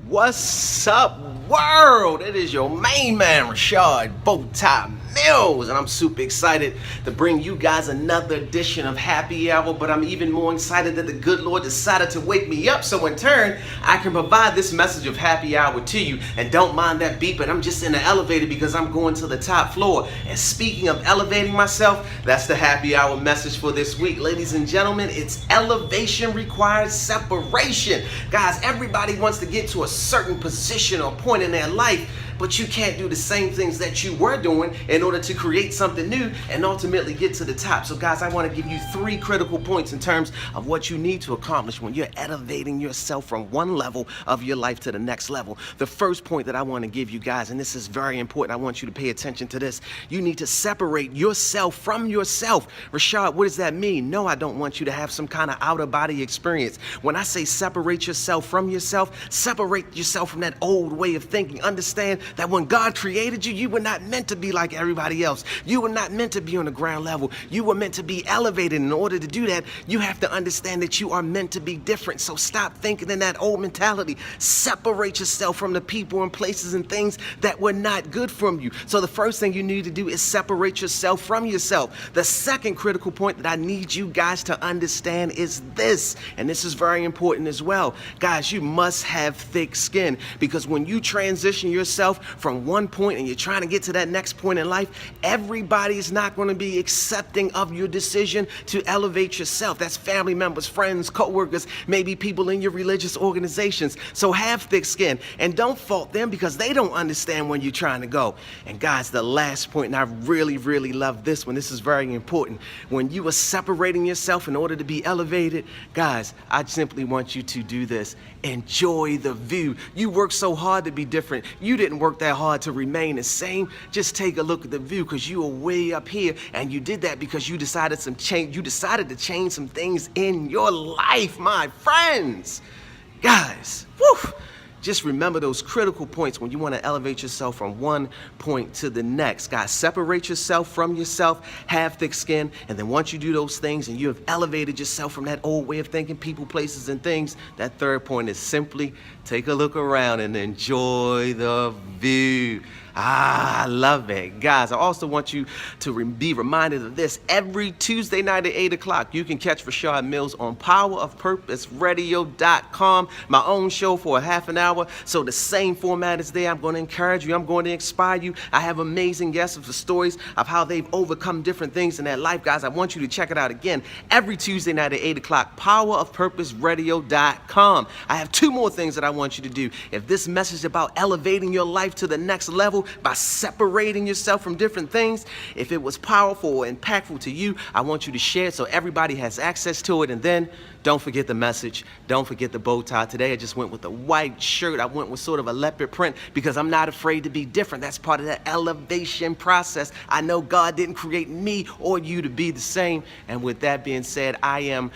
What's up, world? It is your main man, Rashad Mills, and I'm super excited to bring you guys another edition of Happy Hour, but I'm even more excited that the good Lord decided to wake me up, so in turn, I can provide this message of Happy Hour to you. And don't mind that beep, but I'm just in the elevator because I'm going to the top floor. And speaking of elevating myself, that's the Happy Hour message for this week. Ladies and gentlemen, it's elevation requires separation. Guys, everybody wants to get to a certain position or point in their life, but you can't do the same things that you were doing in order to create something new and ultimately get to the top. So guys, I want to give you 3 critical points in terms of what you need to accomplish when you're elevating yourself from one level of your life to the next level. The first point that I want to give you guys, and this is very important, I want you to pay attention to this. You need to separate yourself from yourself. Rashad, what does that mean? No, I don't want you to have some kind of outer body experience. When I say separate yourself from yourself, separate yourself from that old way of thinking. Understand that when God created you, you were not meant to be like everybody else. You were not meant to be on the ground level. You were meant to be elevated. In order to do that, you have to understand that you are meant to be different. So stop thinking in that old mentality. Separate yourself from the people and places and things that were not good from you. So the first thing you need to do is separate yourself from yourself. The second critical point that I need you guys to understand is this, and this is very important as well. Guys, you must have thick skin, because when you transition yourself from one point and you're trying to get to that next point in life, everybody is not going to be accepting of your decision to elevate yourself. That's family members, friends, co-workers, maybe people in your religious organizations. So have thick skin and don't fault them because they don't understand where you're trying to go. And guys, the last point, and I really love this one. This is very important. When you are separating yourself in order to be elevated, guys, I simply want you to do this. Enjoy the view. You work so hard to be different. You didn't work that hard to remain the same. Just take a look at the view, because you are way up here, and you did that because you decided to change some things in your life, my friends. Guys, whew. Just remember those critical points when you want to elevate yourself from one point to the next. Guys, separate yourself from yourself, have thick skin, and then once you do those things and you have elevated yourself from that old way of thinking, people, places, and things, that third point is simply take a look around and enjoy the view. I love it. Guys, I also want you to be reminded of this. Every Tuesday night at 8 o'clock, you can catch Rashad Mills on powerofpurposeradio.com, my own show for a half an hour. So the same format is there. I'm going to encourage you. I'm going to inspire you. I have amazing guests of the stories of how they've overcome different things in their life. Guys, I want you to check it out again. Every Tuesday night at 8 o'clock, powerofpurposeradio.com. I have 2 more things that I want you to do. If this message is about elevating your life to the next level, by separating yourself from different things, if it was powerful or impactful to you, I want you to share it so everybody has access to it. And then don't forget the message. Don't forget the bow tie. Today I just went with a white shirt. I went with sort of a leopard print because I'm not afraid to be different. That's part of that elevation process. I know God didn't create me or you to be the same. And with that being said, I am